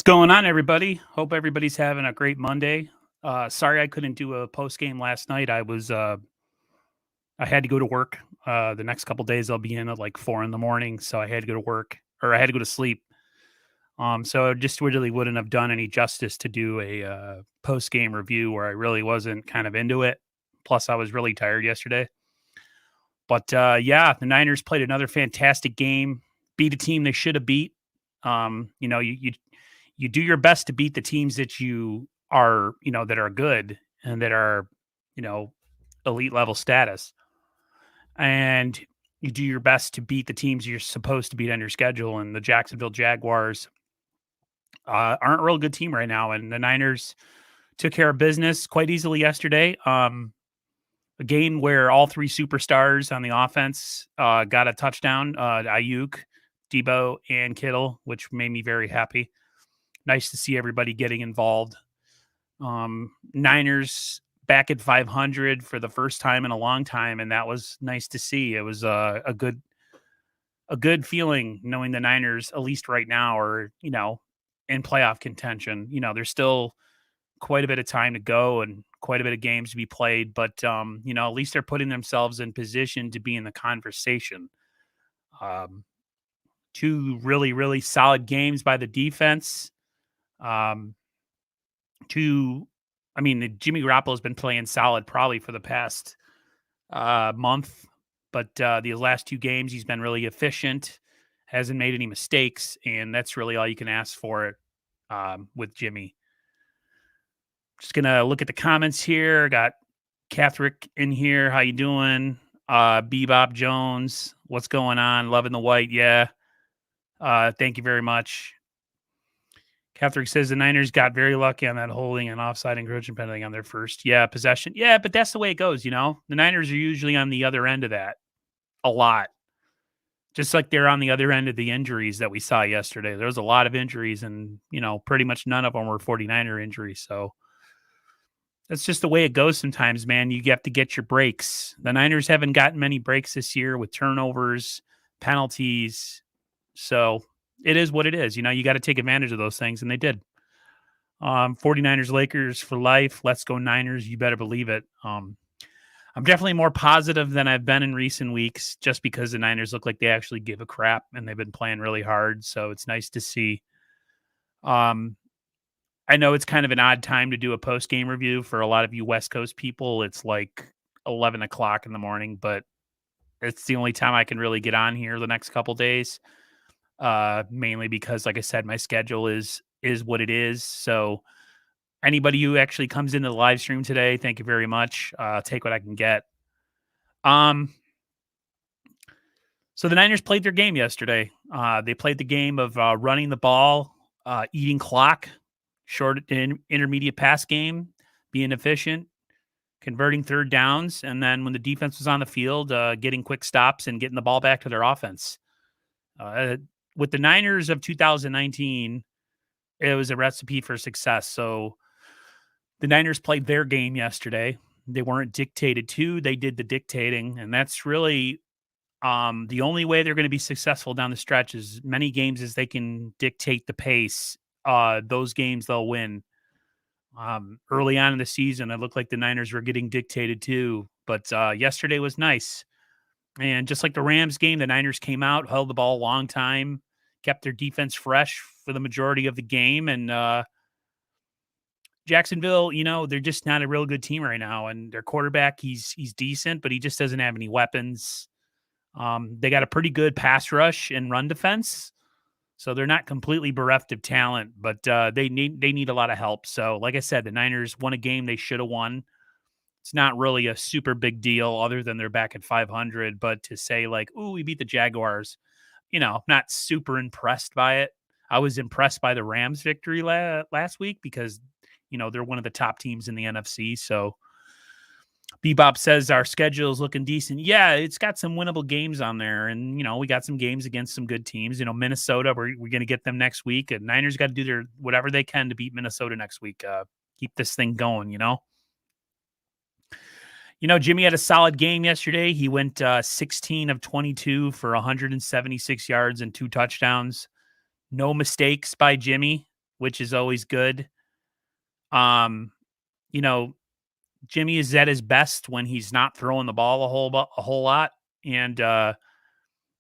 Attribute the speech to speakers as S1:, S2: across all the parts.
S1: going on, everybody? Hope everybody's having a great Monday. Sorry I couldn't do a post game last night. I had to go to work. The next couple days I'll be in at like 4 in the morning, so I had to go to work or I had to go to sleep. So it just really wouldn't have done any justice to do a post game review where I really wasn't kind of into it. Plus, I was really tired yesterday. But yeah, the Niners played another fantastic game. Beat a team they should have beat. You do your best to beat the teams that you are, that are good and that are, you know, elite level status. And you do your best to beat the teams you're supposed to beat on your schedule. And the Jacksonville Jaguars aren't a real good team right now. And the Niners took care of business quite easily yesterday. A game where all three superstars on the offense got a touchdown, Ayuk, Debo, and Kittle, which made me very happy. Nice to see everybody getting involved. Niners back at 500 for the first time in a long time, and that was nice to see. It was a good feeling knowing the Niners, at least right now, are in playoff contention. There's still quite a bit of time to go and quite a bit of games to be played, but at least they're putting themselves in position to be in the conversation. Two really, really solid games by the defense. Jimmy Garoppolo has been playing solid probably for the past month, but the last two games he's been really efficient, hasn't made any mistakes, and that's really all you can ask for it with Jimmy. Just gonna look at the comments here. Got Catherick in here. How you doing? Bebop Jones, what's going on? Loving the white, yeah. Thank you very much. Catherick says the Niners got very lucky on that holding and offside encroachment penalty on their first possession. Yeah, but that's the way it goes, The Niners are usually on the other end of that a lot. Just like they're on the other end of the injuries that we saw yesterday. There was a lot of injuries, and, pretty much none of them were 49er injuries. So that's just the way it goes sometimes, man. You have to get your breaks. The Niners haven't gotten many breaks this year with turnovers, penalties. So it is what it is. You got to take advantage of those things, and they did. 49ers Lakers for life. Let's go Niners. You better believe it. I'm definitely more positive than I've been in recent weeks just because the Niners look like they actually give a crap, and they've been playing really hard. So it's nice to see. I know it's kind of an odd time to do a post-game review for a lot of you West Coast people. It's like 11 o'clock in the morning, but it's the only time I can really get on here the next couple days. Mainly because, like I said, my schedule is what it is. So anybody who actually comes into the live stream today, thank you very much. Take what I can get. So the Niners played their game yesterday. They played the game of running the ball, eating clock, short and intermediate pass game, being efficient, converting third downs, and then when the defense was on the field, getting quick stops and getting the ball back to their offense. With the Niners of 2019, it was a recipe for success. So the Niners played their game yesterday. They weren't dictated to. They did the dictating, and that's really the only way they're going to be successful down the stretch. As many games as they can dictate the pace, those games they'll win. Early on in the season, it looked like the Niners were getting dictated to, but yesterday was nice. And just like the Rams game, the Niners came out, held the ball a long time, kept their defense fresh for the majority of the game. And Jacksonville, they're just not a real good team right now. And their quarterback, he's decent, but he just doesn't have any weapons. They got a pretty good pass rush and run defense. So they're not completely bereft of talent, but they need a lot of help. So like I said, the Niners won a game they should have won. It's not really a super big deal other than they're back at 500. But to say like, ooh, we beat the Jaguars, I'm not super impressed by it. I was impressed by the Rams victory last week because, they're one of the top teams in the NFC. So Bebop says our schedule is looking decent. Yeah, it's got some winnable games on there. And, we got some games against some good teams. Minnesota, we're going to get them next week. And Niners got to do their whatever they can to beat Minnesota next week. Keep this thing going, Jimmy had a solid game yesterday. He went 16 of 22 for 176 yards and 2 touchdowns. No mistakes by Jimmy. which is always good. Um, you know, Jimmy is at his best when he's not throwing the ball a whole lot, and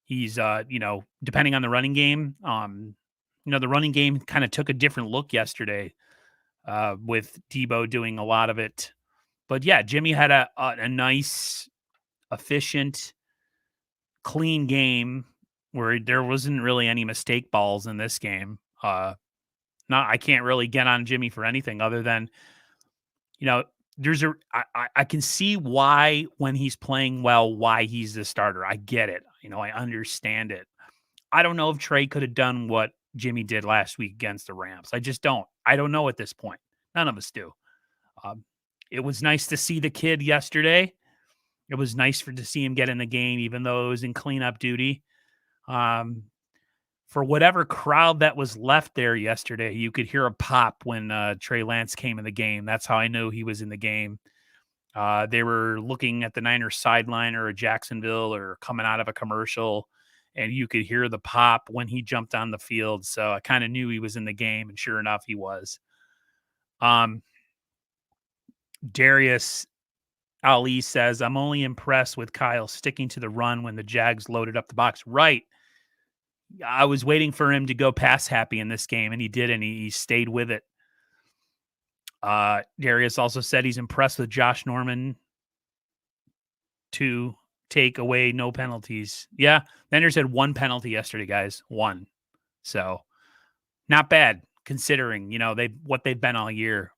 S1: he's depending on the running game. The running game kind of took a different look yesterday with Debo doing a lot of it. But yeah, Jimmy had a nice, efficient, clean game where there wasn't really any mistake balls in this game. Not I can't really get on Jimmy for anything other than you know there's a I can see why when he's playing well why he's the starter. I get it. I understand it. I don't know if Trey could have done what Jimmy did last week against the Rams. I just don't. I don't know at this point. None of us do. Um, it was nice to see the kid yesterday. It was nice to see him get in the game, even though it was in cleanup duty. Um, for whatever crowd that was left there yesterday, you could hear a pop when Trey Lance came in the game. That's how I knew he was in the game. They were looking at the Niners sideline or Jacksonville or coming out of a commercial, and you could hear the pop when he jumped on the field. So I kind of knew he was in the game, and sure enough, he was. Um, Darius Ali says, I'm only impressed with Kyle sticking to the run when the Jags loaded up the box. Right. I was waiting for him to go pass happy in this game, and he did, and he stayed with it. Darius also said he's impressed with Josh Norman to take away no penalties. Yeah, Niners had one penalty yesterday, guys. One. So not bad considering, what they've been all year.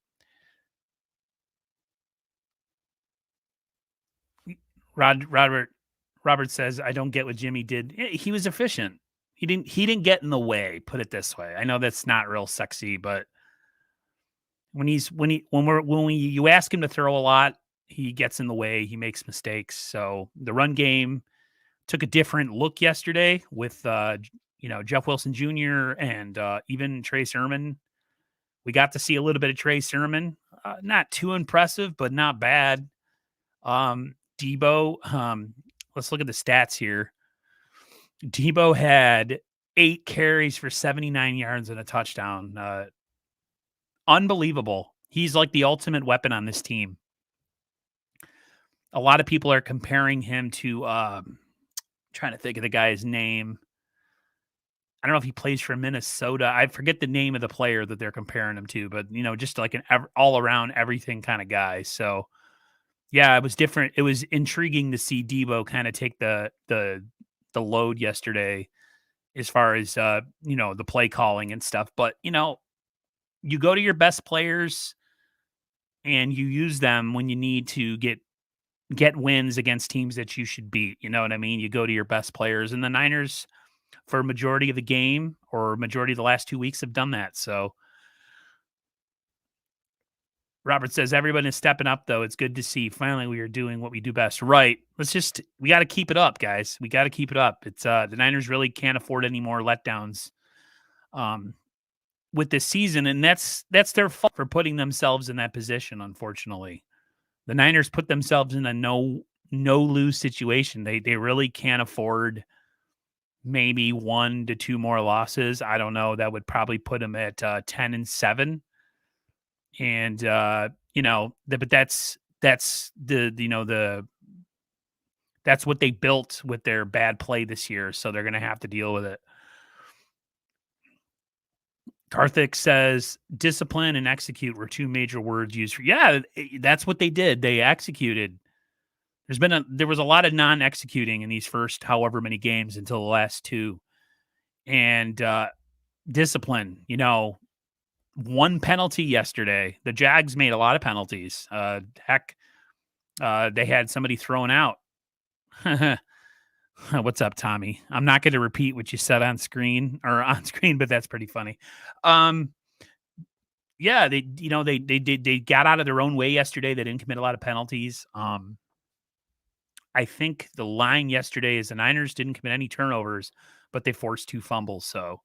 S1: Robert says, I don't get what Jimmy did. He was efficient. He didn't get in the way, put it this way. I know that's not real sexy, but when you ask him to throw a lot, he gets in the way, he makes mistakes. So the run game took a different look yesterday with Jeff Wilson Jr. and even Trey Sermon. We got to see a little bit of Trey Sermon. Not too impressive, but not bad. Debo, let's look at the stats here. Debo had 8 carries for 79 yards and a touchdown. Unbelievable. He's like the ultimate weapon on this team. A lot of people are comparing him to trying to think of the guy's name. I don't know if he plays for Minnesota. I forget the name of the player that they're comparing him to, but just like an all around everything kind of guy. So yeah, it was different. It was intriguing to see Debo kind of take the load yesterday as far as the play calling and stuff. But you go to your best players and you use them when you need to get wins against teams that you should beat. You know what I mean? You go to your best players, and the Niners for a majority of the game or majority of the last 2 weeks have done that. So Robert says, everyone is stepping up, though. It's good to see. Finally, we are doing what we do best. Right. We got to keep it up, guys. We got to keep it up. It's the Niners really can't afford any more letdowns with this season. And that's their fault for putting themselves in that position. Unfortunately, the Niners put themselves in a no lose situation. They really can't afford maybe 1 to 2 more losses. I don't know. That would probably put them at 10-7. And but that's that's what they built with their bad play this year, so they're going to have to deal with it. Karthik says discipline and execute were 2 major words used for. Yeah, that's what they did. They executed. There was a lot of non-executing in these first however many games until the last 2, and discipline. 1 penalty yesterday. The Jags made a lot of penalties. They had somebody thrown out. What's up, Tommy? I'm not going to repeat what you said on screen, but that's pretty funny. Yeah, they got out of their own way yesterday. They didn't commit a lot of penalties. I think the line yesterday is the Niners didn't commit any turnovers, but they forced 2 fumbles. So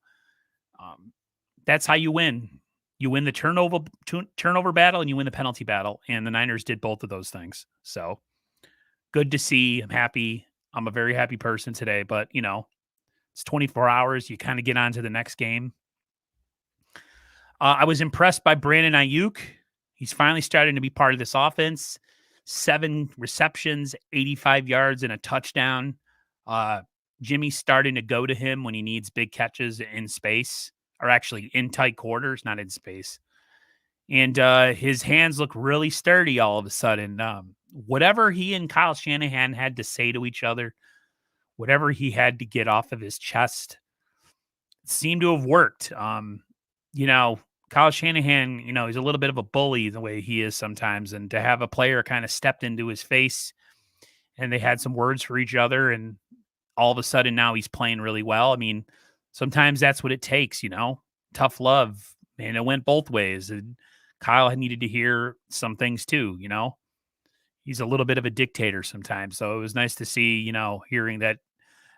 S1: that's how you win. You win the turnover battle and you win the penalty battle. And the Niners did both of those things. So good to see. I'm happy. I'm a very happy person today, but it's 24 hours. You kind of get on to the next game. I was impressed by Brandon Ayuk. He's finally starting to be part of this offense. 7 receptions, 85 yards, and a touchdown. Jimmy's starting to go to him when he needs big catches in space, or actually in tight quarters, not in space. And his hands look really sturdy all of a sudden. Whatever he and Kyle Shanahan had to say to each other, whatever he had to get off of his chest, seemed to have worked. You know, Kyle Shanahan, he's a little bit of a bully the way he is sometimes. And to have a player kind of stepped into his face and they had some words for each other, and all of a sudden now he's playing really well. I mean, sometimes that's what it takes, tough love. And it went both ways. And Kyle had needed to hear some things too, He's a little bit of a dictator sometimes. So it was nice to see, hearing that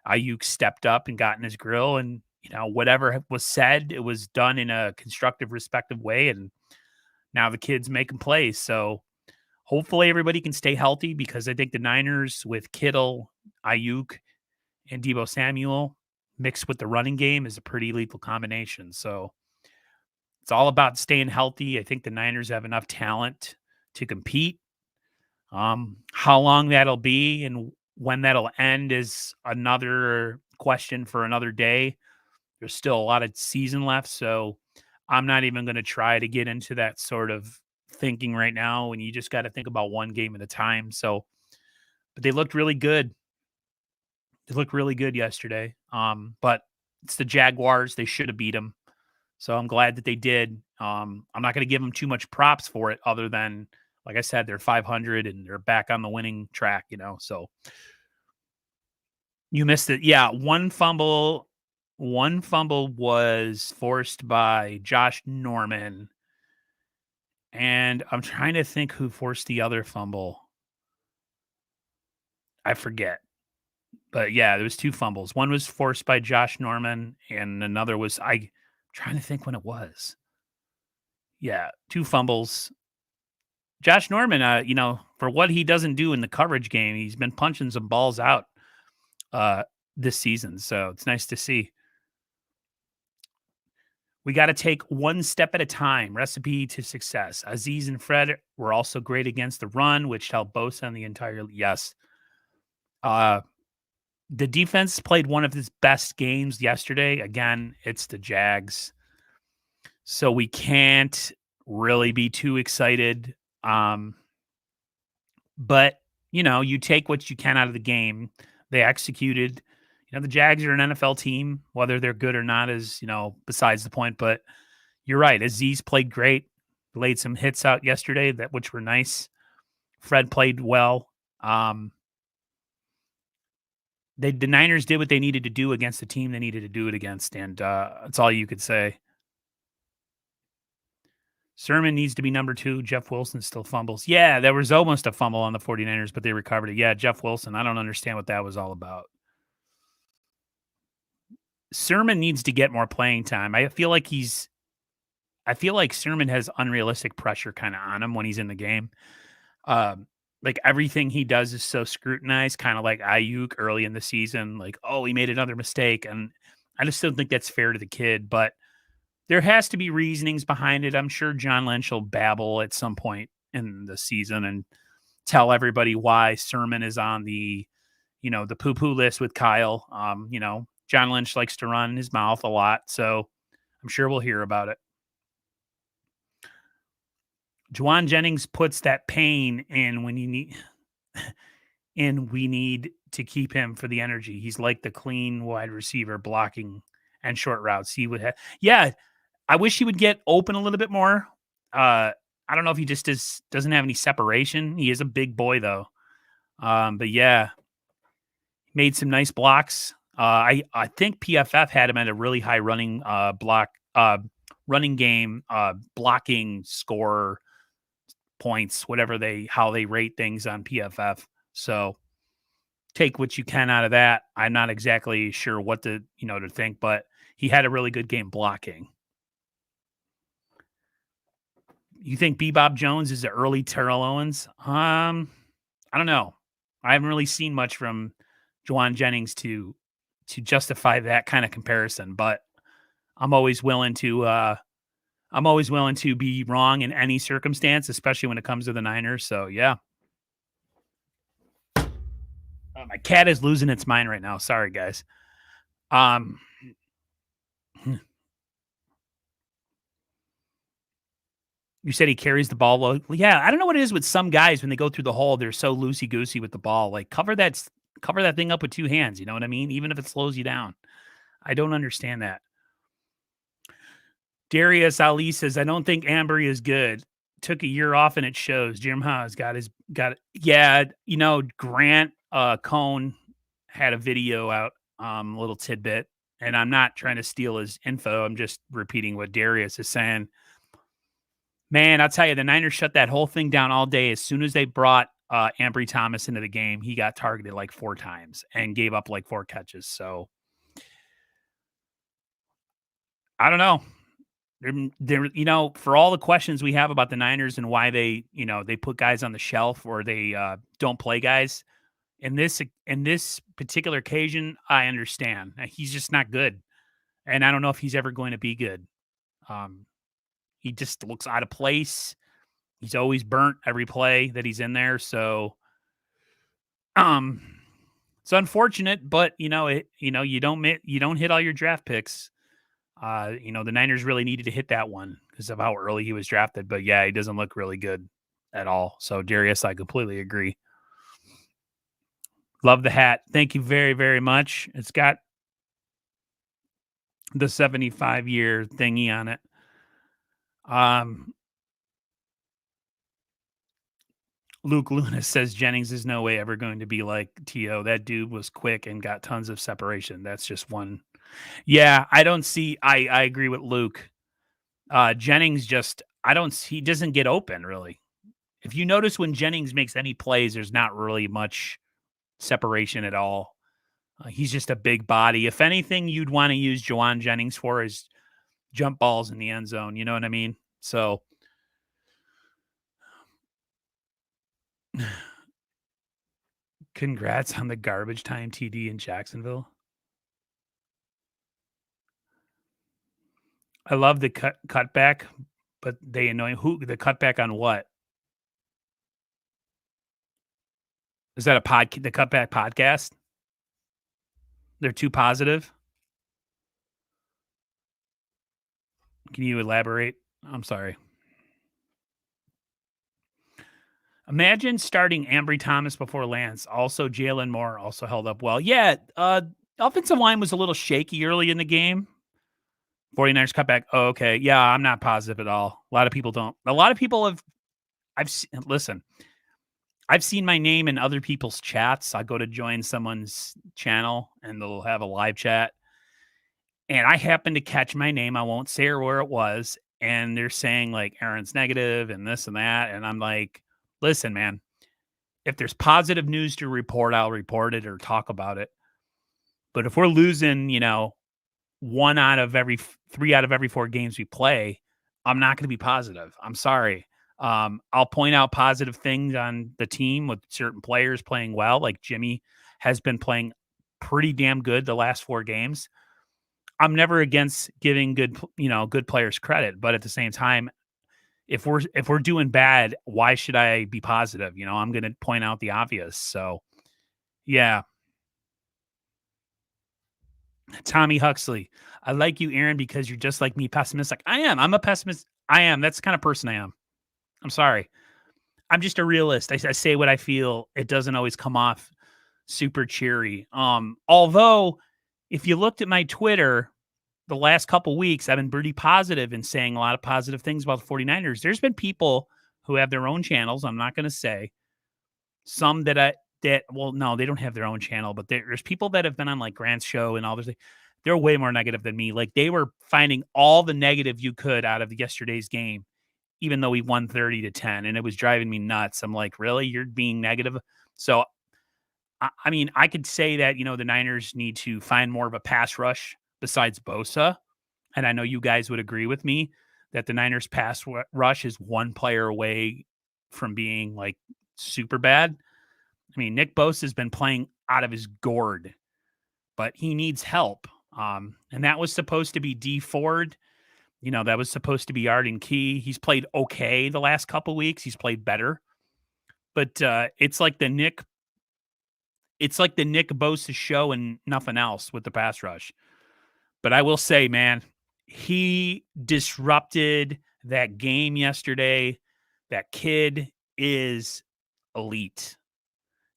S1: Ayuk stepped up and got in his grill, and whatever was said, it was done in a constructive, respective way. And now the kids making plays. So hopefully everybody can stay healthy, because I think the Niners with Kittle, Ayuk, and Deebo Samuel mixed with the running game is a pretty lethal combination. So it's all about staying healthy. I think the Niners have enough talent to compete. How long that'll be and when that'll end is another question for another day. There's still a lot of season left, so I'm not even going to try to get into that sort of thinking right now. And you just got to think about one game at a time. So, but they looked really good. They looked really good yesterday. But it's the Jaguars. They should have beat them. So I'm glad that they did. I'm not going to give them too much props for it, other than, like I said, they're 500 and they're back on the winning track, So you missed it. Yeah, one fumble. One fumble was forced by Josh Norman. And I'm trying to think who forced the other fumble. I forget. But yeah, there was 2 fumbles. One was forced by Josh Norman, and another was trying to think when it was. Yeah, 2 fumbles. Josh Norman, for what he doesn't do in the coverage game, he's been punching some balls out this season. So it's nice to see. We got to take one step at a time. Recipe to success. Aziz and Fred were also great against the run, which helped Bosa on the entire. Yes. The defense played one of its best games yesterday. Again, it's the Jags. So we can't really be too excited. But, you take what you can out of the game. They executed. The Jags are an NFL team. Whether they're good or not is, besides the point. But you're right. Aziz played great. Laid some hits out yesterday, which were nice. Fred played well. The Niners did what they needed to do against the team they needed to do it against, and that's all you could say. Sermon needs to be number 2. Jeff Wilson still fumbles. Yeah, there was almost a fumble on the 49ers, but they recovered it. Yeah, Jeff Wilson. I don't understand what that was all about. Sermon needs to get more playing time. I feel like Sermon has unrealistic pressure kind of on him when he's in the game. Like everything he does is so scrutinized, kind of like Ayuk early in the season. Like, oh, he made another mistake. And I just don't think that's fair to the kid, but there has to be reasonings behind it. I'm sure John Lynch will babble at some point in the season and tell everybody why Sermon is on the, the poo-poo list with Kyle. John Lynch likes to run his mouth a lot, so I'm sure we'll hear about it. Juwan Jennings puts that pain in when you need, and we need to keep him for the energy. He's like the clean wide receiver blocking and short routes. He would have, yeah. I wish he would get open a little bit more. I don't know if he just doesn't have any separation. He is a big boy though. But yeah, made some nice blocks. I think PFF had him at a really high running running game blocking score points, how they rate things on PFF. So take what you can out of that. I'm not exactly sure what to think, but he had a really good game blocking. You think Bebop Jones is the early Terrell Owens? I don't know. I haven't really seen much from Juwan Jennings to justify that kind of comparison, but I'm always willing to I'm always willing to be wrong in any circumstance, especially when it comes to the Niners. So yeah, my cat is losing its mind right now. Sorry, guys. Um, you said he carries the ball well. Yeah, I don't know what it is with some guys when they go through the hole, they're so loosey goosey with the ball. Like cover that thing up with two hands. You know what I mean? Even if it slows you down. I don't understand that. Darius Ali says, I don't think Ambry is good. Took a year off and it shows. Jim Haas got it. Yeah, Grant Cohn had a video out, a little tidbit, and I'm not trying to steal his info. I'm just repeating what Darius is saying. Man, I'll tell you, the Niners shut that whole thing down all day. As soon as they brought Ambry Thomas into the game, he got targeted like 4 times and gave up like 4 catches. So I don't know. For all the questions we have about the Niners and why they put guys on the shelf or they don't play guys in this particular occasion, I understand. He's just not good, and I don't know if he's ever going to be good. Um, he just looks out of place. He's always burnt every play that he's in there, so um, it's unfortunate. But you don't hit all your draft picks. The Niners really needed to hit that one because of how early he was drafted. But yeah, he doesn't look really good at all. So Darius, I completely agree. Love the hat. Thank you very, very much. It's got the 75-year thingy on it. Luke Luna says Jennings is no way ever going to be like T.O. That dude was quick and got tons of separation. That's just one. Yeah, I agree with Luke. Jennings he doesn't get open really. If you notice when Jennings makes any plays, there's not really much separation at all. He's just a big body. If anything, you'd want to use Juwan Jennings for is jump balls in the end zone. You know what I mean? So congrats on the garbage time TD in Jacksonville. I love the cutback, but they annoy who the cutback on what? Is that the cutback podcast? They're too positive. Can you elaborate? I'm sorry. Imagine starting Ambry Thomas before Lance. Also, Jalen Moore also held up well. Yeah, offensive line was a little shaky early in the game. 49ers cutback. Oh, okay. Yeah, I'm not positive at all. A lot of people don't. A lot of people listen, I've seen my name in other people's chats. I go to join someone's channel and they'll have a live chat. And I happen to catch my name. I won't say where it was. And they're saying like Aaron's negative and this and that. And I'm like, listen, man, if there's positive news to report, I'll report it or talk about it. But if we're losing, 3 out of every 4 games we play, I'm not going to be positive. I'm sorry. I'll point out positive things on the team with certain players playing well. Like Jimmy has been playing pretty damn good the last 4 games. I'm never against giving good players credit, but at the same time, if we're doing bad, why should I be positive? I'm going to point out the obvious. So, yeah. Tommy Huxley, I like you, Aaron, because you're just like me, pessimistic. I am. I'm a pessimist. I am. That's the kind of person I am. I'm sorry. I'm just a realist. I say what I feel. It doesn't always come off super cheery. Although, if you looked at my Twitter the last couple weeks, I've been pretty positive and saying a lot of positive things about the 49ers. There's been people who have their own channels. I'm not going to say some well, no, they don't have their own channel, but there's people that have been on like Grant's show and all this. They're way more negative than me. Like they were finding all the negative you could out of yesterday's game, even though we won 30-10, and it was driving me nuts. I'm like, really? You're being negative? So, I mean, I could say that, the Niners need to find more of a pass rush besides Bosa. And I know you guys would agree with me that the Niners pass rush is one player away from being like super bad. I mean, Nick Bosa has been playing out of his gourd, but he needs help. And that was supposed to be D Ford. That was supposed to be Arden Key. He's played okay the last couple weeks. He's played better, but it's like the Nick Bosa show and nothing else with the pass rush. But I will say, man, he disrupted that game yesterday. That kid is elite.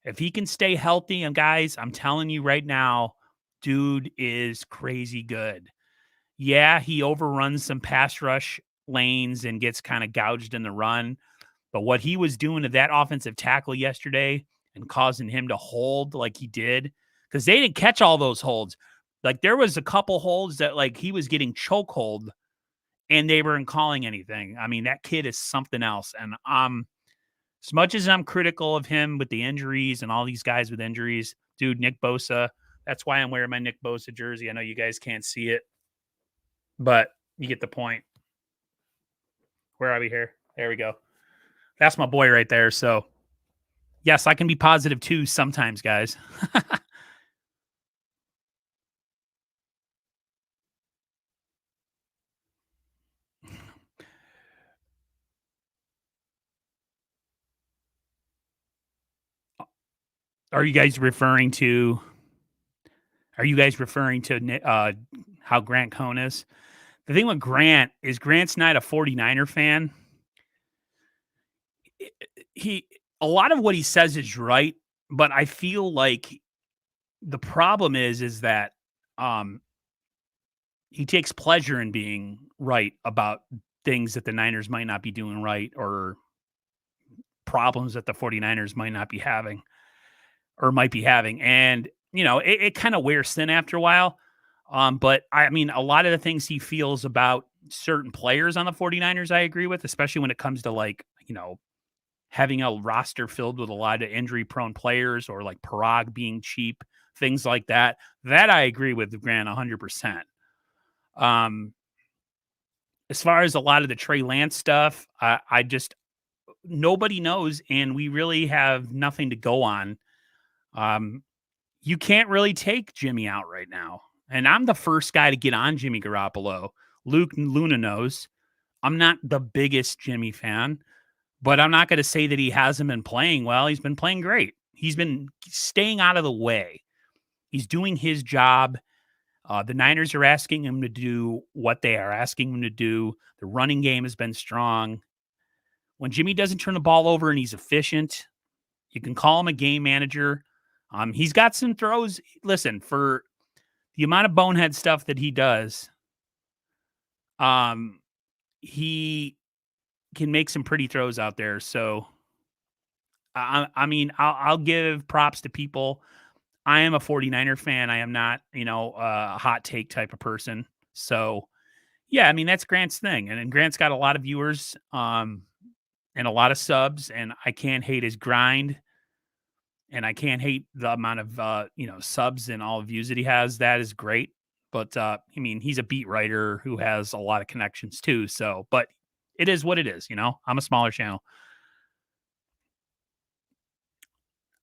S1: If he can stay healthy, and guys, I'm telling you right now, dude is crazy good. Yeah, he overruns some pass rush lanes and gets kind of gouged in the run. But what he was doing to that offensive tackle yesterday and causing him to hold like he did, because they didn't catch all those holds. Like there was a couple holds that like he was getting chokehold and they weren't calling anything. I mean, that kid is something else. And as much as I'm critical of him with the injuries and all these guys with injuries, dude, Nick Bosa, that's why I'm wearing my Nick Bosa jersey. I know you guys can't see it, but you get the point. Where are we here? There we go. That's my boy right there. So, yes, I can be positive too sometimes, guys. Are you guys referring to how Grant Cohn is? The thing with Grant is Grant's not a 49er fan. He a lot of what he says is right, but I feel like the problem is that um he takes pleasure in being right about things that the Niners might not be doing right or problems that the 49ers might not be having or might be having. And, it kind of wears thin after a while. But I mean, a lot of the things he feels about certain players on the 49ers, I agree with, especially when it comes to like, having a roster filled with a lot of injury prone players or like Parag being cheap, things like that. That I agree with Grant 100%. Um, as far as a lot of the Trey Lance stuff, I just nobody knows, and we really have nothing to go on. Um, you can't really take Jimmy out right now, and I'm the first guy to get on Jimmy Garoppolo. Luke Luna knows I'm not the biggest Jimmy fan, but I'm not going to say that he hasn't been playing well. He's been playing great. He's been staying out of the way. He's doing his job. The Niners are asking him to do what they are asking him to do. The running game has been strong. When Jimmy doesn't turn the ball over and he's efficient, you can call him a game manager. He's got some throws. Listen, for the amount of bonehead stuff that he does, he can make some pretty throws out there. So, I mean, I'll give props to people. I am a 49er fan. I am not, a hot take type of person. So, yeah, I mean, that's Grant's thing. And Grant's got a lot of viewers and a lot of subs, and I can't hate his grind. And I can't hate the amount of subs and all views that he has. That is great. But I mean, he's a beat writer who has a lot of connections too. So, but it is what it is. I'm a smaller channel.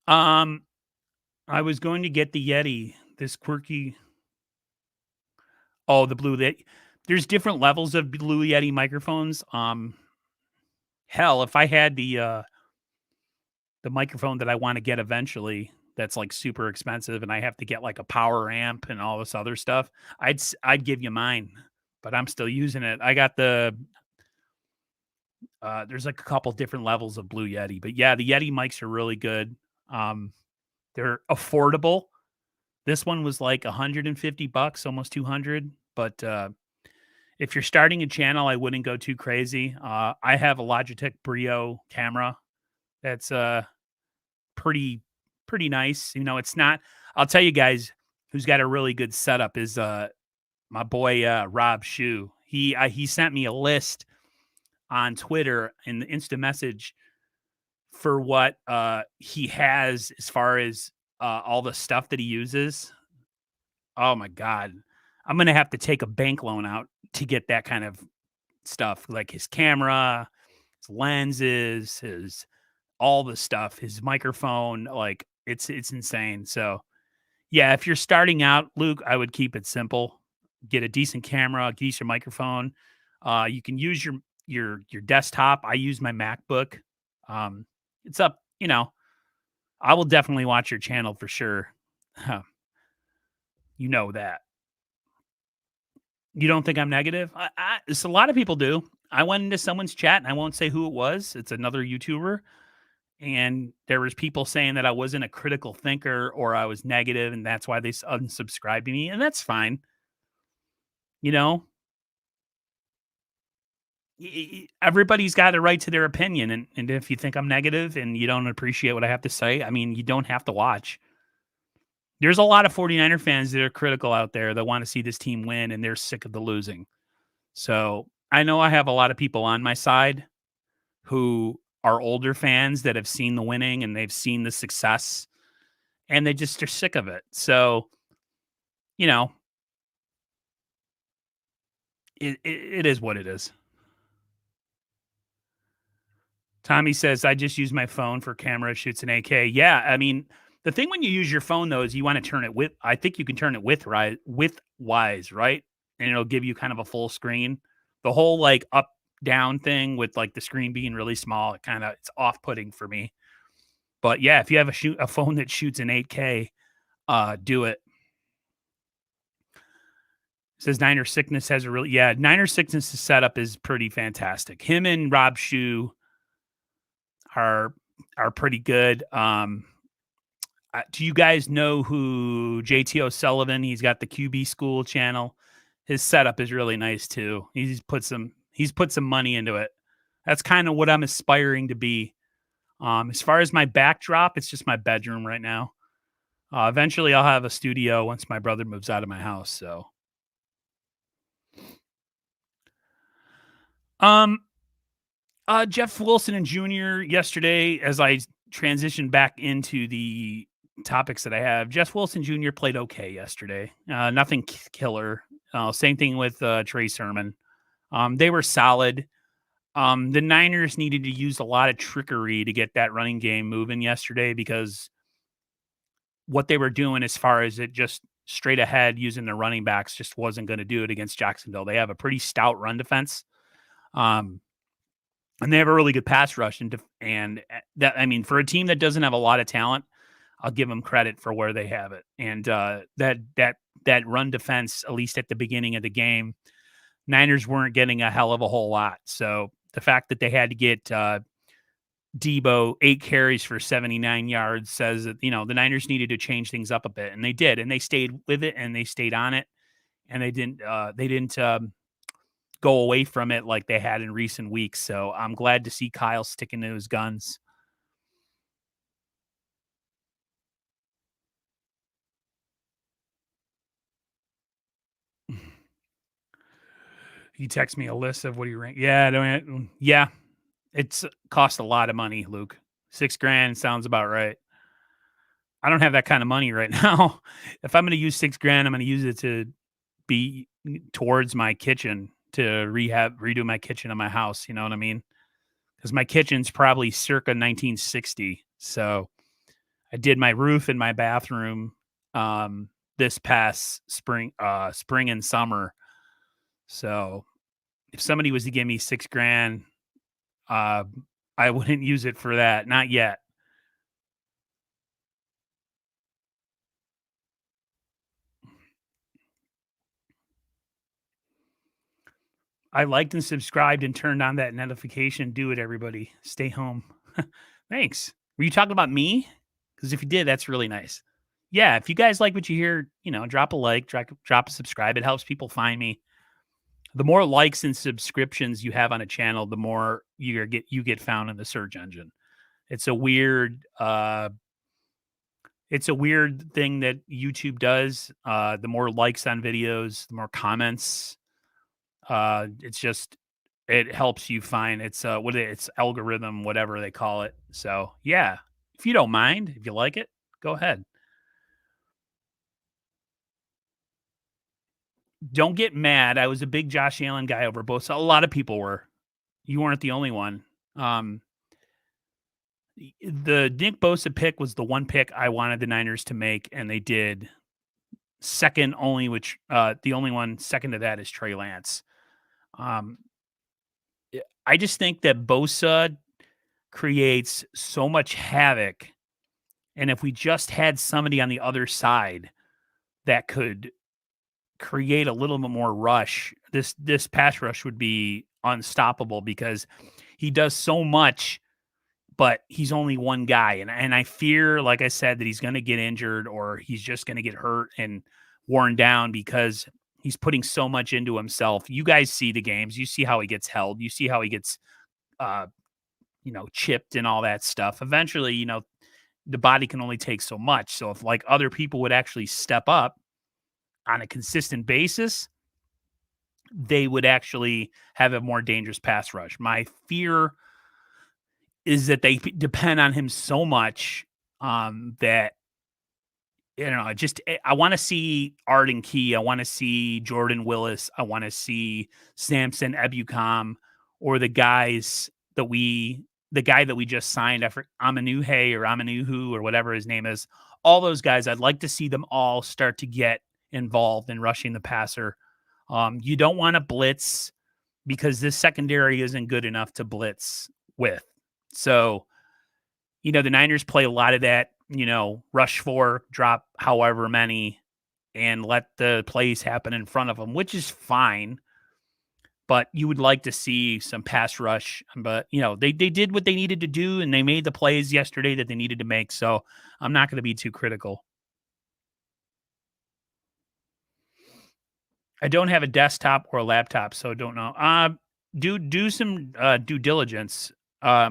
S1: I was going to get the Yeti, this quirky. Oh, the blue Yeti. There's different levels of blue Yeti microphones. Hell, if I had the microphone that I want to get eventually, that's like super expensive, and I have to get like a power amp and all this other stuff, I'd give you mine, but I'm still using it. I got there's like a couple different levels of Blue Yeti, but yeah, the Yeti mics are really good. They're affordable. This one was like $150, almost 200. But if you're starting a channel, I wouldn't go too crazy. I have a Logitech Brio camera that's pretty nice. It's not. I'll tell you guys who's got a really good setup is my boy Rob Shu. He sent me a list on Twitter in the instant message for what he has as far as all the stuff that he uses. Oh my god. I'm going to have to take a bank loan out to get that kind of stuff, like his camera, his lenses, his all the stuff, his microphone, like it's insane. So, yeah, if you're starting out, Luke, I would keep it simple. Get a decent camera, a decent microphone. You can use your desktop. I use my MacBook. It's up, I will definitely watch your channel for sure. Huh, you know that. You don't think I'm negative? It's a lot of people do. I went into someone's chat and I won't say who it was. It's another YouTuber. And there was people saying that I wasn't a critical thinker or I was negative, and that's why they unsubscribed to me. And that's fine. You know, everybody's got a right to their opinion. And if you think I'm negative and you don't appreciate what I have to say, I mean, you don't have to watch. There's a lot of 49er fans that are critical out there that want to see this team win and they're sick of the losing. So I know I have a lot of people on my side who are older fans that have seen the winning and they've seen the success and they just are sick of it. So, you know, it is what it is. Tommy says, I just use my phone for camera, shoots an AK. Yeah, I mean, the thing when you use your phone though is you want to turn it with. I think you can turn it with wise, right? And it'll give you kind of a full screen. The whole like up down thing with like the screen being really small, it's off putting for me. But yeah, if you have a phone that shoots in 8K, do it. Says Niner Sickness has a really Niner Sickness setup is pretty fantastic. Him and Rob Shue are pretty good. Do you guys know who JT O'Sullivan? He's got the QB School channel. His setup is really nice too. He's put some money into it. That's kind of what I'm aspiring to be. As far as my backdrop, it's just my bedroom right now. Eventually, I'll have a studio once my brother moves out of my house. So, um, Jeff Wilson and Jr. yesterday, as I transitioned back into the topics that I have, Jeff Wilson Jr. played okay yesterday. Nothing killer. Same thing with Trey Sermon. They were solid. The Niners needed to use a lot of trickery to get that running game moving yesterday because what they were doing as far as it just straight ahead using their running backs just wasn't going to do it against Jacksonville. They have a pretty stout run defense. And they have a really good pass rush, and that, I mean, for a team that doesn't have a lot of talent, I'll give them credit for where they have it. And that run defense, at least at the beginning of the game, Niners weren't getting a hell of a whole lot. So the fact that they had to get Debo 8 carries for 79 yards says that the Niners needed to change things up a bit, and they did, and they stayed with it, and they stayed on it, and they didn't go away from it like they had in recent weeks. So I'm glad to see Kyle sticking to his guns. He texts me a list of what he ranked. Yeah, it's cost a lot of money, Luke. $6,000 sounds about right. I don't have that kind of money right now. If I'm going to use $6,000, I'm going to use it to be towards my kitchen to redo my kitchen in my house. You know what I mean? Because my kitchen's probably circa 1960. So I did my roof in my bathroom this past spring and summer. So if somebody was to give me $6,000, I wouldn't use it for that. Not yet. I liked and subscribed and turned on that notification. Do it, everybody. Stay home. Thanks. Were you talking about me? Because if you did, that's really nice. Yeah, if you guys like what you hear, drop a like, drop a subscribe. It helps people find me. The more likes and subscriptions you have on a channel, the more you get found in the search engine. It's a weird thing that YouTube does. The more likes on videos, the more comments. It helps you find it's algorithm, whatever they call it. So yeah, if you don't mind, if you like it, go ahead. Don't get mad. I was a big Josh Allen guy over both. So a lot of people were. You weren't the only one. The Nick Bosa pick was the one pick I wanted the Niners to make, and they did. Second only, the only one second to that is Trey Lance. I just think that Bosa creates so much havoc, and if we just had somebody on the other side that could create a little bit more rush, this pass rush would be unstoppable because he does so much, but he's only one guy, and I fear, like I said, that he's going to get injured or he's just going to get hurt and worn down because he's putting so much into himself. You guys see the games, you see how he gets held, you see how he gets uh chipped and all that stuff. Eventually, the body can only take so much. So if like other people would actually step up on a consistent basis, they would actually have a more dangerous pass rush. My fear is that they depend on him so much that I want to see Arden Key, I want to see Jordan Willis, I want to see Samson Ebukam, or the guy that we just signed, Amanuhe or Amanuhu or whatever his name is. All those guys, I'd like to see them all start to get involved in rushing the passer. You don't want to blitz because this secondary isn't good enough to blitz with. So, the Niners play a lot of that, rush 4, drop however many, and let the plays happen in front of them, which is fine. But you would like to see some pass rush. But, they did what they needed to do, and they made the plays yesterday that they needed to make. So I'm not going to be too critical. I don't have a desktop or a laptop, so don't know. Do some due diligence. I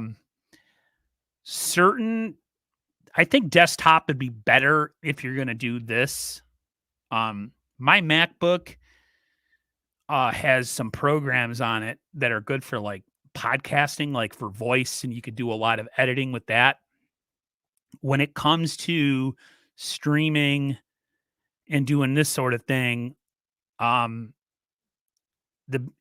S1: think desktop would be better if you're going to do this. My MacBook has some programs on it that are good for like podcasting, like for voice, and you could do a lot of editing with that. When it comes to streaming and doing this sort of thing,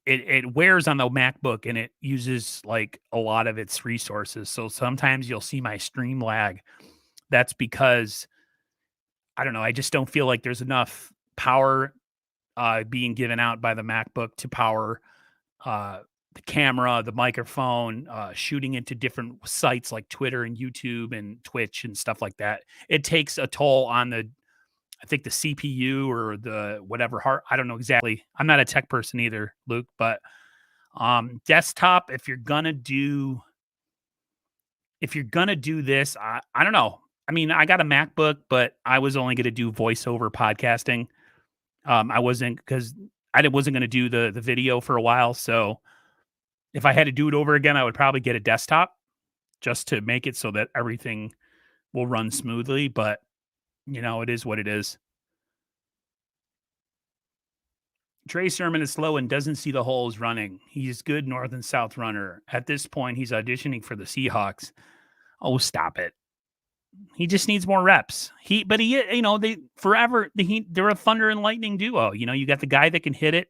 S1: it wears on the MacBook and it uses like a lot of its resources. So sometimes you'll see my stream lag. That's because I don't know. I just don't feel like there's enough power being given out by the MacBook to power the camera, the microphone, shooting into different sites like Twitter and YouTube and Twitch and stuff like that. It takes a toll on I think the CPU or the whatever heart. I don't know exactly. I'm not a tech person either, Luke, but desktop, if you're gonna do this, I don't know. I mean, I got a MacBook, but I was only going to do voiceover podcasting. I wasn't going to do the video for a while. So if I had to do it over again, I would probably get a desktop just to make it so that everything will run smoothly. But it is what it is. Trey Sermon is slow and doesn't see the holes running. He's good north and south runner. At this point, he's auditioning for the Seahawks. Oh, stop it. He just needs more reps. They're a thunder and lightning duo. You got the guy that can hit it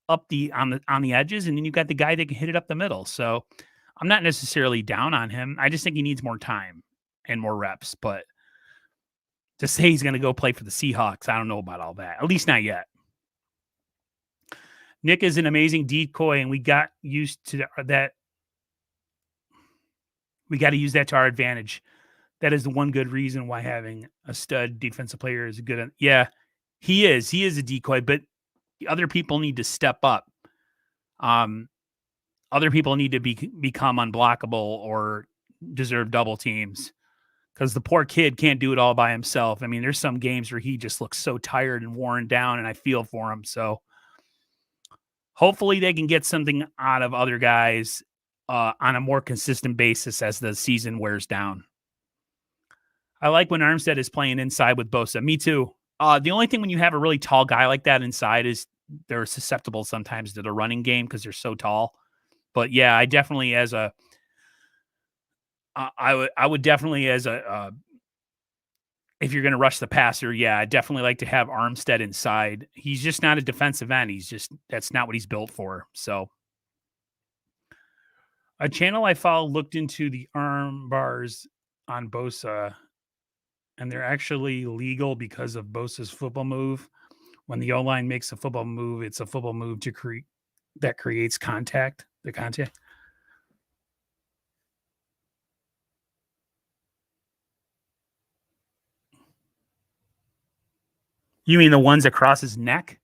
S1: up on the edges, and then you got the guy that can hit it up the middle. So I'm not necessarily down on him. I just think he needs more time and more reps. But to say he's going to go play for the Seahawks, I don't know about all that. At least not yet. Nick is an amazing decoy, and we got used to that. We got to use that to our advantage. That is the one good reason why having a stud defensive player is good. Yeah, he is. He is a decoy, but other people need to step up. Other people need to become unblockable or deserve double teams because the poor kid can't do it all by himself. I mean, there's some games where he just looks so tired and worn down, and I feel for him. So hopefully they can get something out of other guys on a more consistent basis as the season wears down. I like when Armstead is playing inside with Bosa. Me too. The only thing when you have a really tall guy like that inside is they're susceptible sometimes to the running game because they're so tall. But yeah, I definitely I would definitely if you're going to rush the passer, yeah, I'd definitely like to have Armstead inside. He's just not a defensive end. That's not what he's built for. So a channel I follow looked into the arm bars on Bosa, and they're actually legal because of Bosa's football move. When the O-line makes a football move, it's a football move that creates contact. The contact. You mean the ones across his neck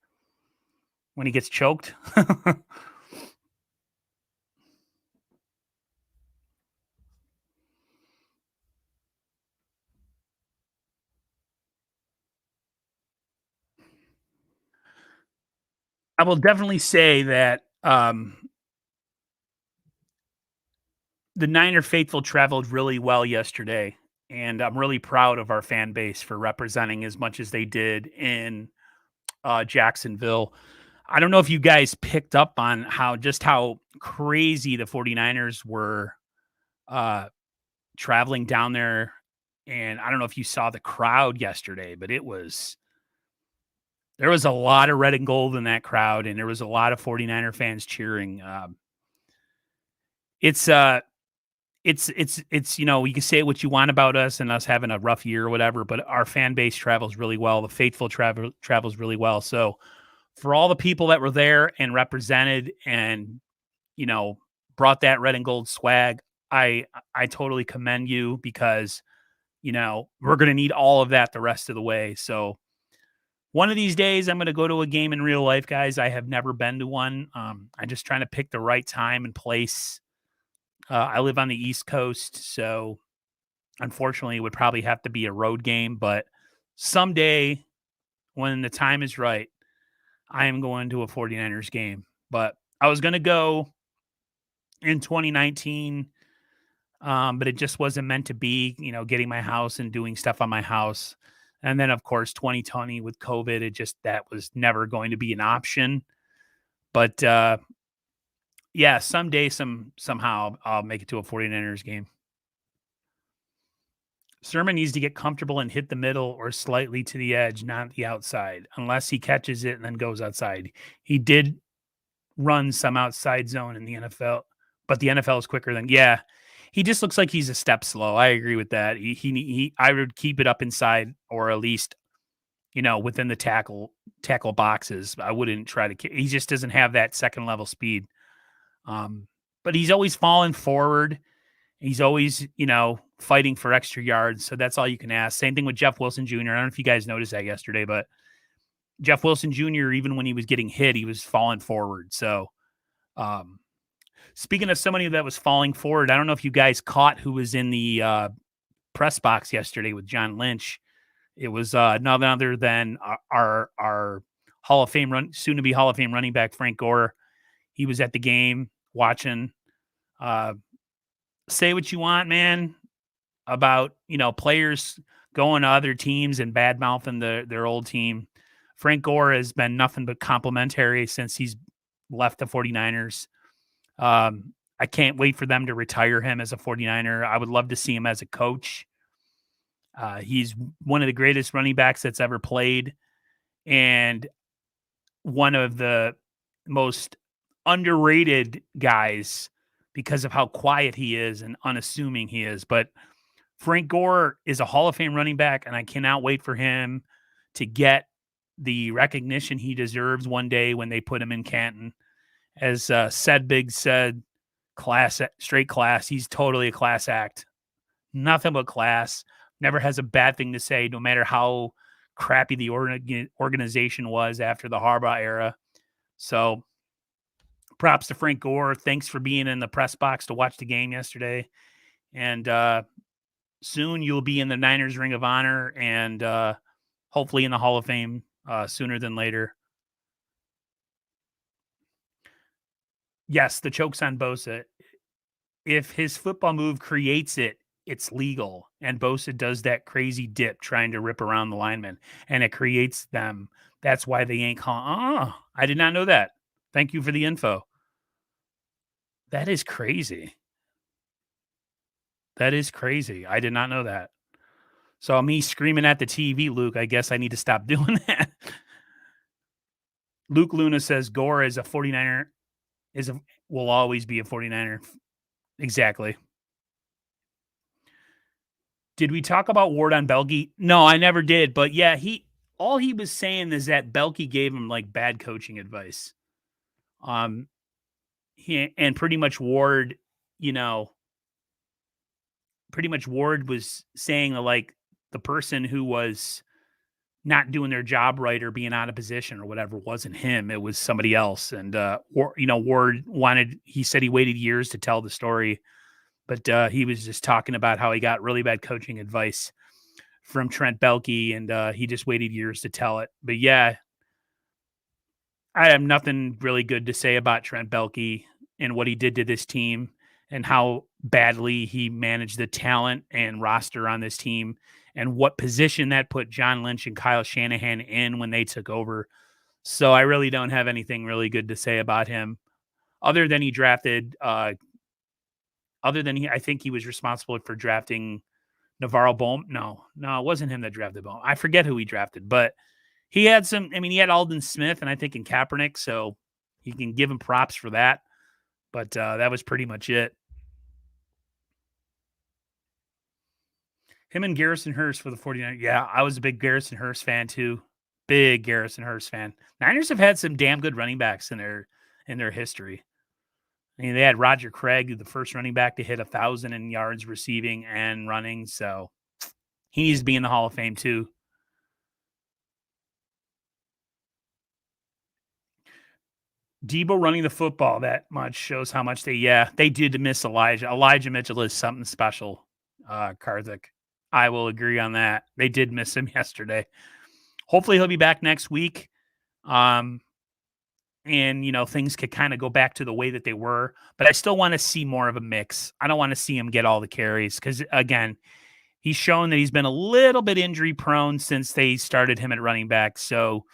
S1: when he gets choked? I will definitely say that the Niner faithful traveled really well yesterday, and I'm really proud of our fan base for representing as much as they did in Jacksonville. I don't know if you guys picked up on how crazy the 49ers were uh, traveling down there. And I don't know if you saw the crowd yesterday, but there was a lot of red and gold in that crowd, and there was a lot of 49er fans cheering. It's you can say what you want about us and us having a rough year or whatever, but our fan base travels really well. The faithful travels really well. So for all the people that were there and represented and you know brought that red and gold swag, I I totally commend you because we're going to need all of that the rest of the way. So one of these days, I'm going to go to a game in real life, guys. I have never been to one. I'm just trying to pick the right time and place. I live on the East Coast, so unfortunately, it would probably have to be a road game. But someday, when the time is right, I am going to a 49ers game. But I was going to go in 2019, but it just wasn't meant to be, getting my house and doing stuff on my house. And then, of course, 2020 with COVID, that was never going to be an option. But yeah, someday, somehow I'll make it to a 49ers game. Sermon needs to get comfortable and hit the middle or slightly to the edge, not the outside, unless he catches it and then goes outside. He did run some outside zone in the NFL, but the NFL is quicker than, yeah. He just looks like he's a step slow. I agree with that. I would keep it up inside or at least, within the tackle boxes. I wouldn't try to. He just doesn't have that second level speed. But he's always falling forward. He's always, fighting for extra yards. So that's all you can ask. Same thing with Jeff Wilson Jr. I don't know if you guys noticed that yesterday, but Jeff Wilson Jr., even when he was getting hit, he was falling forward. So, um, speaking of somebody that was falling forward, I don't know if you guys caught who was in the press box yesterday with John Lynch. It was none other than our Hall of Fame soon to be Hall of Fame running back Frank Gore. He was at the game watching. Uh, say what you want, man, about players going to other teams and bad mouthing their old team. Frank Gore has been nothing but complimentary since he's left the 49ers. I can't wait for them to retire him as a 49er. I would love to see him as a coach. He's one of the greatest running backs that's ever played and one of the most underrated guys because of how quiet he is and unassuming he is. But Frank Gore is a Hall of Fame running back, and I cannot wait for him to get the recognition he deserves one day when they put him in Canton. As Sedbig said, straight class. He's totally a class act. Nothing but class. Never has a bad thing to say, no matter how crappy the organization was after the Harbaugh era. So props to Frank Gore. Thanks for being in the press box to watch the game yesterday. And soon you'll be in the Niners Ring of Honor and hopefully in the Hall of Fame sooner than later. Yes, the choke's on Bosa. If his football move creates it, it's legal. And Bosa does that crazy dip trying to rip around the lineman, and it creates them. That's why they ain't calling. Oh, I did not know that. Thank you for the info. That is crazy. That is crazy. I did not know that. So me screaming at the TV, Luke, I guess I need to stop doing that. Luke Luna says Gore is a 49er, will always be a 49er. Exactly. Did we talk about Ward on Belky? No, I never did. But yeah, all he was saying is that Belky gave him like bad coaching advice. And pretty much Ward, pretty much Ward was saying like the person who was not doing their job right or being out of position or whatever wasn't him. It was somebody else. And, Ward he said he waited years to tell the story, but he was just talking about how he got really bad coaching advice from Trent Baalke, and he just waited years to tell it. But yeah, I have nothing really good to say about Trent Baalke and what he did to this team and how badly he managed the talent and roster on this team and what position that put John Lynch and Kyle Shanahan in when they took over. So I really don't have anything really good to say about him other than he drafted I think he was responsible for drafting Navarro Bowman. No, it wasn't him that drafted Bowman. I forget who he drafted, but he had he had Aldon Smith and I think in Kaepernick, so you can give him props for that. But that was pretty much it. Him and Garrison Hurst for the 49ers. Yeah, I was a big Garrison Hurst fan too. Big Garrison Hurst fan. Niners have had some damn good running backs in their history. I mean, they had Roger Craig, the first running back to hit 1,000 in yards receiving and running. So he needs to be in the Hall of Fame too. Debo running the football that much shows how much they did miss Elijah. Elijah Mitchell is something special, Karthik. I will agree on that. They did miss him yesterday. Hopefully he'll be back next week. And, things could kind of go back to the way that they were. But I still want to see more of a mix. I don't want to see him get all the carries because, again, he's shown that he's been a little bit injury prone since they started him at running back. So,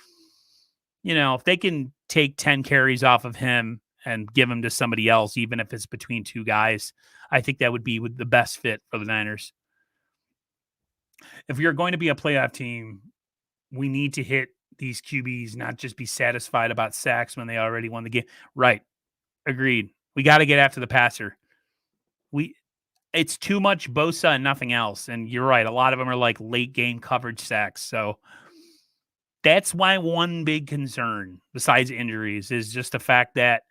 S1: if they can take 10 carries off of him and give him to somebody else, even if it's between two guys, I think that would be the best fit for the Niners. If we are going to be a playoff team, we need to hit these QBs, not just be satisfied about sacks when they already won the game. Right. Agreed. We got to get after the passer. It's too much Bosa and nothing else. And you're right. A lot of them are like late game coverage sacks. So that's why one big concern, besides injuries, is just the fact that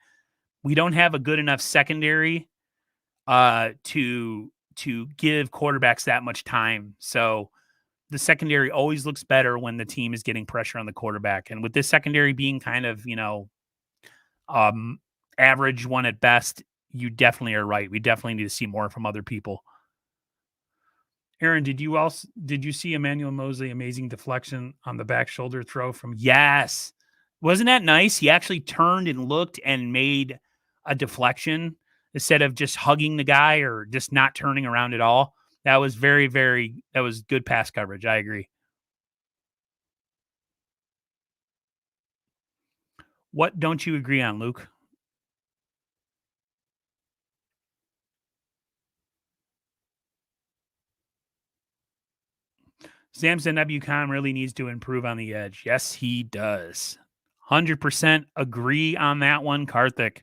S1: we don't have a good enough secondary to give quarterbacks that much time. So the secondary always looks better when the team is getting pressure on the quarterback. And with this secondary being kind of, average one at best, you definitely are right. We definitely need to see more from other people. Aaron, did you see Emmanuel Mosley amazing deflection on the back shoulder throw from? Yes. Wasn't that nice? He actually turned and looked and made a deflection instead of just hugging the guy or just not turning around at all. That was that was good pass coverage. I agree. What don't you agree on, Luke? Samson Ebukam really needs to improve on the edge. Yes, he does. 100% agree on that one, Karthik.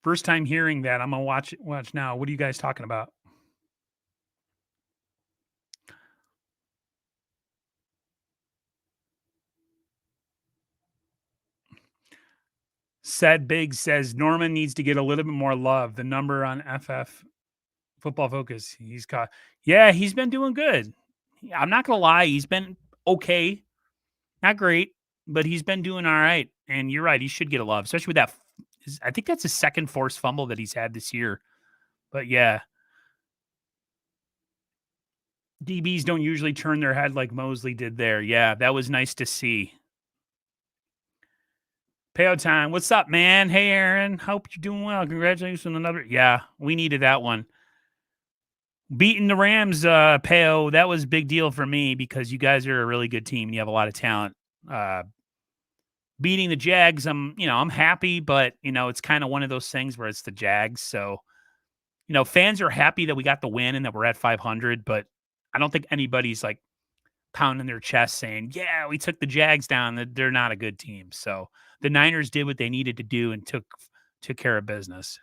S1: First time hearing that. I'm going to watch now. What are you guys talking about? Said Big says Norman needs to get a little bit more love. The number on FF Football Focus. He's been doing good. I'm not going to lie. He's been okay. Not great, but he's been doing all right. And you're right. He should get a love, especially with that. I think that's his second forced fumble that he's had this year. But yeah, DBs don't usually turn their head like Mosley did there. Yeah, that was nice to see. Payo time. What's up, man? Hey, Aaron. Hope you're doing well. Congratulations on another. Yeah, we needed that one. Beating the Rams, Payo, that was a big deal for me because you guys are a really good team and you have a lot of talent. Beating the Jags, I'm happy, but it's kind of one of those things where it's the Jags. So, fans are happy that we got the win and that we're at 500, but I don't think anybody's like pounding their chest saying, yeah, we took the Jags down. They're not a good team. So the Niners did what they needed to do and took care of business.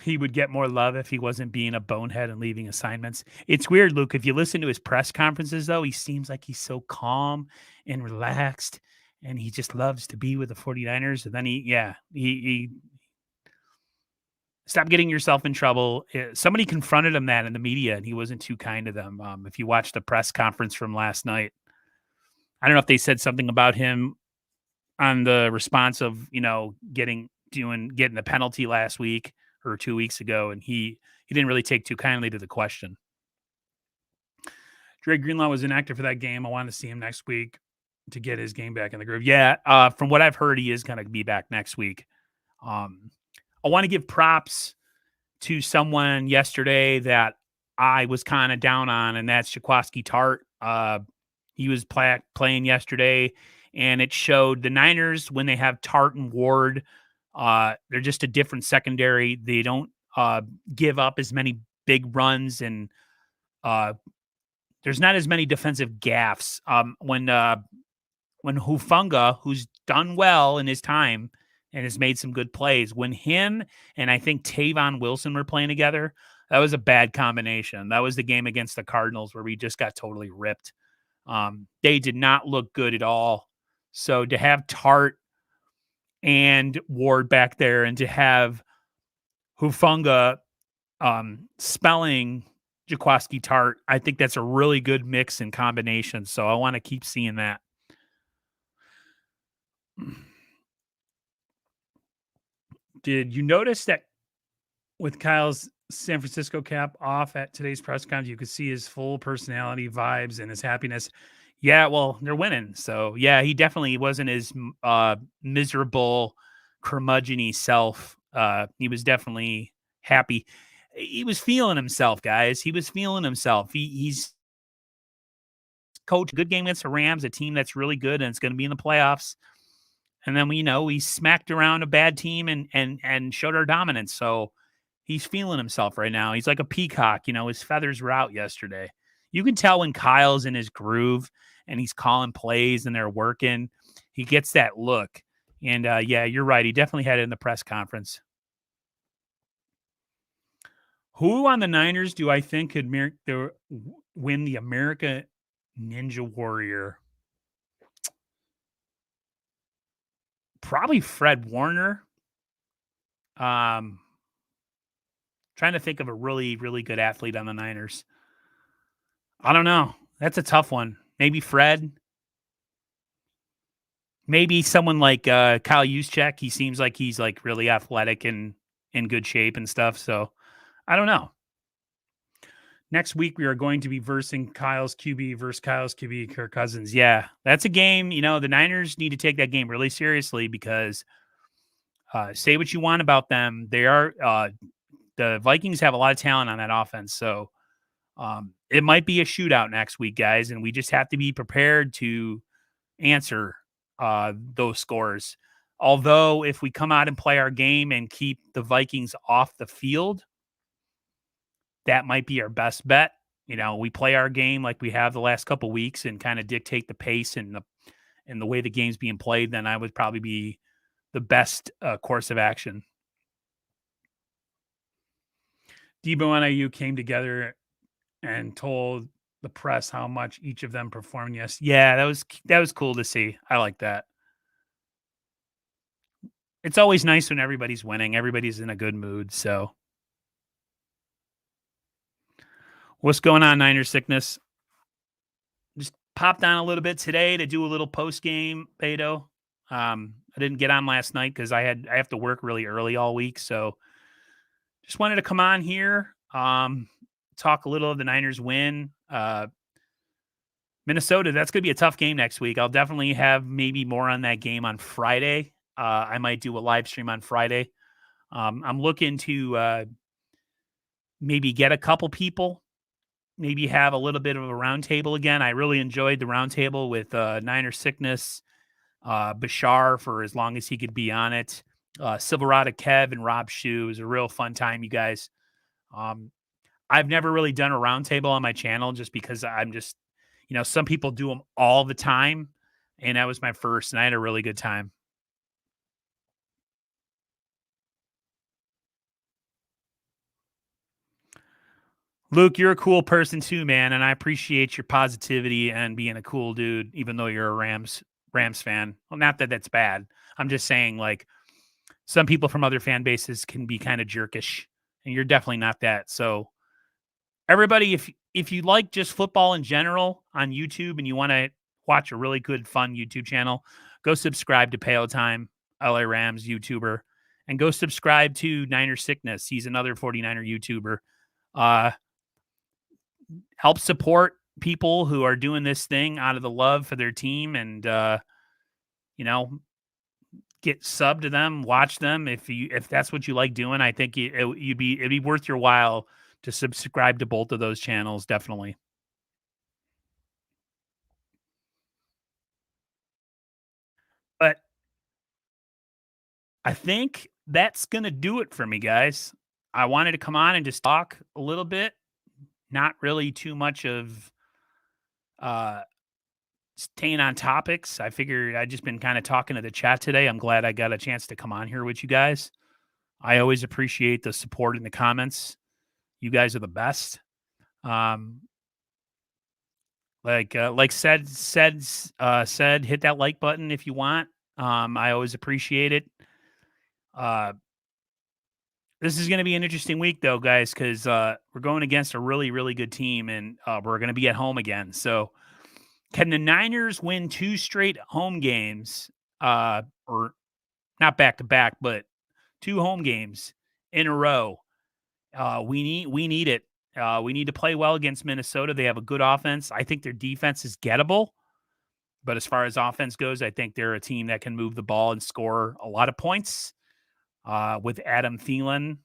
S1: He would get more love if he wasn't being a bonehead and leaving assignments. It's weird, Luke. If you listen to his press conferences, though, he seems like he's so calm and relaxed and he just loves to be with the 49ers. And then he Stop getting yourself in trouble. Somebody confronted him that in the media, and he wasn't too kind to them. If you watch the press conference from last night, I don't know if they said something about him on the response of, getting the penalty last week or 2 weeks ago, and he didn't really take too kindly to the question. Dre Greenlaw was inactive for that game. I want to see him next week to get his game back in the groove. Yeah, from what I've heard, he is going to be back next week. I want to give props to someone yesterday that I was kind of down on, and that's Jaquaski Tart. He was playing yesterday, and it showed the Niners when they have Tart and Ward. They're just a different secondary. They don't give up as many big runs, and there's not as many defensive gaffes. When Hufanga, who's done well in his time and has made some good plays, when him and I think Tavon Wilson were playing together, that was a bad combination. That was the game against the Cardinals where we just got totally ripped. They did not look good at all. So to have Tart and Ward back there, and to have Hufanga spelling Jaquaski Tart, I think that's a really good mix and combination. So I want to keep seeing that. Did you notice that with Kyle's San Francisco cap off at today's press conference, you could see his full personality, vibes, and his happiness? Yeah, well, they're winning. So, yeah, he definitely wasn't his miserable, curmudgeon-y self. He was definitely happy. He was feeling himself, guys. He was feeling himself. He's coached a good game against the Rams, a team that's really good and it's going to be in the playoffs. And then we smacked around a bad team and showed our dominance. So he's feeling himself right now. He's like a peacock. His feathers were out yesterday. You can tell when Kyle's in his groove and he's calling plays and they're working. He gets that look. And yeah, you're right. He definitely had it in the press conference. Who on the Niners do I think could win the America Ninja Warrior? Probably Fred Warner. Trying to think of a really, really good athlete on the Niners. I don't know. That's a tough one. Maybe Fred. Maybe someone like Kyle Juszczyk. He seems like he's like really athletic and in good shape and stuff. So I don't know. Next week, we are going to be versing Kyle's QB versus Kyle's QB, Kirk Cousins. Yeah, that's a game. The Niners need to take that game really seriously because say what you want about them. They are the Vikings have a lot of talent on that offense. So it might be a shootout next week, guys, and we just have to be prepared to answer those scores. Although if we come out and play our game and keep the Vikings off the field, that might be our best bet. We play our game like we have the last couple weeks and kind of dictate the pace and the way the game's being played, then I would probably be the best course of action. Debo and IU came together and told the press how much each of them performed. Yes. Yeah, that was cool to see. I like that. It's always nice when everybody's winning. Everybody's in a good mood. So what's going on, Niners sickness? Just popped on a little bit today to do a little post game, Beto. I didn't get on last night because I have to work really early all week. So just wanted to come on here, talk a little of the Niners win. Minnesota, that's going to be a tough game next week. I'll definitely have maybe more on that game on Friday. I might do a live stream on Friday. I'm looking to maybe get a couple people, maybe have a little bit of a roundtable again. I really enjoyed the roundtable with Niner Sickness, Bashar for as long as he could be on it. Silverado Kev and Rob Shue. It was a real fun time, you guys. I've never really done a roundtable on my channel just because I'm just, some people do them all the time. And that was my first, and I had a really good time. Luke, you're a cool person too, man, and I appreciate your positivity and being a cool dude, even though you're a Rams fan. Well, not that that's bad. I'm just saying, like, some people from other fan bases can be kind of jerkish, and you're definitely not that. So everybody, if you like just football in general on YouTube and you want to watch a really good, fun YouTube channel, go subscribe to Pale Time, LA Rams YouTuber, and go subscribe to Niner Sickness. He's another 49er YouTuber. Uh, help support people who are doing this thing out of the love for their team, and you know, get sub to them, watch them if that's what you like doing. I think it'd be worth your while to subscribe to both of those channels, definitely. But I think that's gonna do it for me, guys. I wanted to come on and just talk a little bit, not really too much of uh staying on topics. I figured I'd just been kind of talking to the chat today. I'm glad I got a chance to come on here with you guys. I always appreciate the support in the comments. You guys are the best. Um, said, hit that like button if you want. I always appreciate it. Uh, this is going to be an interesting week, though, guys, because we're going against a really, really good team, and we're going to be at home again. So, can the Niners win 2 straight home games, or not back to back, but 2 home games in a row? We need it. We need to play well against Minnesota. They have a good offense. I think their defense is gettable. But as far as offense goes, I think they're a team that can move the ball and score a lot of points with Adam Thielen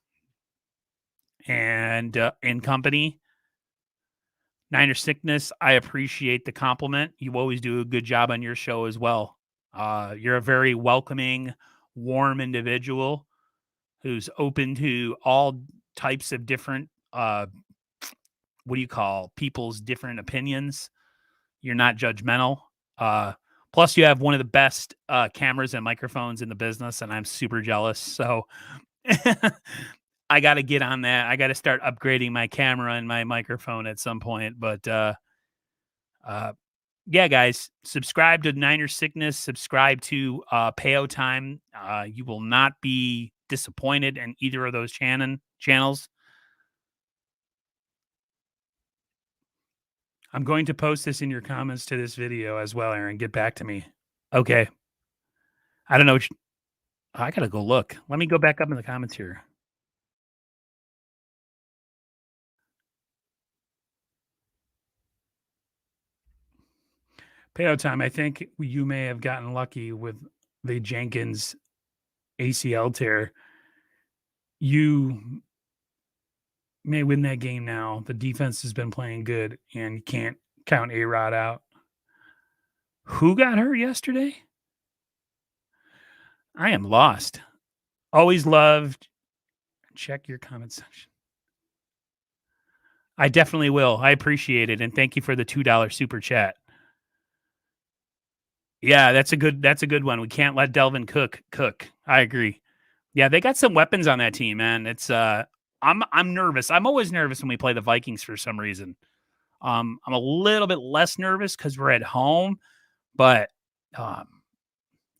S1: and company. Niner Sickness, I appreciate the compliment. You always do a good job on your show as well. You're a very welcoming, warm individual who's open to all types of different, what do you call people's different opinions. You're not judgmental. Uh, Plus, you have one of the best cameras and microphones in the business, and I'm super jealous. So I got to get on that. I got to start upgrading my camera and my microphone at some point. But uh, yeah, guys, subscribe to Niner Sickness. Subscribe to Peo Time. You will not be disappointed in either of those channels. I'm going to post this in your comments to this video as well, Aaron. Get back to me. Okay. I don't know. I gotta go look. Let me go back up in the comments here. Payout time. I think you may have gotten lucky with the Jenkins ACL tear. You may win that game now. The defense has been playing good, and you can't count A-Rod out. Who got hurt yesterday? I am lost. Always loved. Check your comment section. I definitely will. I appreciate it, and thank you for the $2 super chat. Yeah, that's a good one. We can't let Delvin cook. I agree. Yeah, they got some weapons on that team, man. It's I'm nervous. I'm always nervous when we play the Vikings for some reason. I'm a little bit less nervous because we're at home, but um,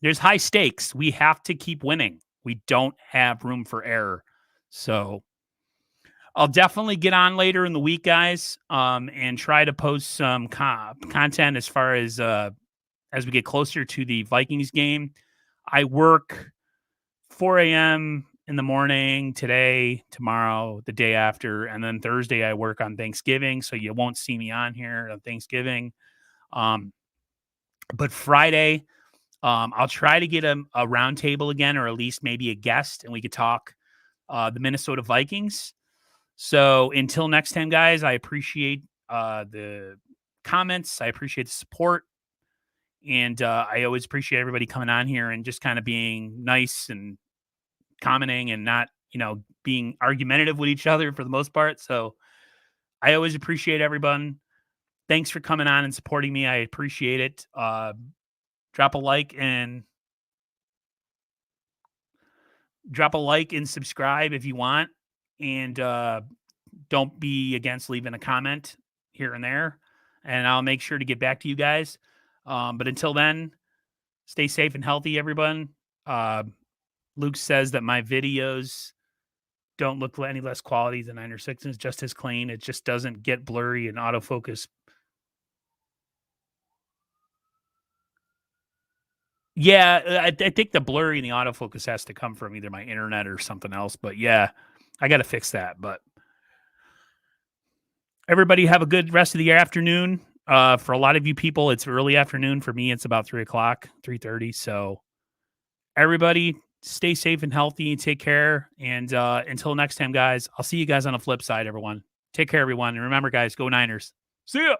S1: there's high stakes. We have to keep winning. We don't have room for error. So I'll definitely get on later in the week, guys, and try to post some content as we get closer to the Vikings game. I work 4 a.m. in the morning today, tomorrow, the day after, and then Thursday I work on Thanksgiving, so you won't see me on here on Thanksgiving. But Friday, I'll try to get a roundtable again, or at least maybe a guest, and we could talk the Minnesota Vikings. So until next time, guys, I appreciate the comments. I appreciate the support. And I always appreciate everybody coming on here and just kind of being nice and commenting and not, being argumentative with each other for the most part. So I always appreciate everyone. Thanks for coming on and supporting me. I appreciate it. Drop a like and subscribe if you want. And don't be against leaving a comment here and there. And I'll make sure to get back to you guys. But until then, stay safe and healthy, everyone. Luke says that my videos don't look any less quality than 9 or 6, it's just as clean. It just doesn't get blurry and autofocus. Yeah, I think the blurry and the autofocus has to come from either my internet or something else. But yeah, I got to fix that. But everybody have a good rest of the afternoon. For a lot of you people, it's early afternoon. For me, it's about 3:00, 3:30. So everybody stay safe and healthy and take care. And until next time, guys, I'll see you guys on the flip side, everyone. Take care, everyone. And remember, guys, go Niners. See ya.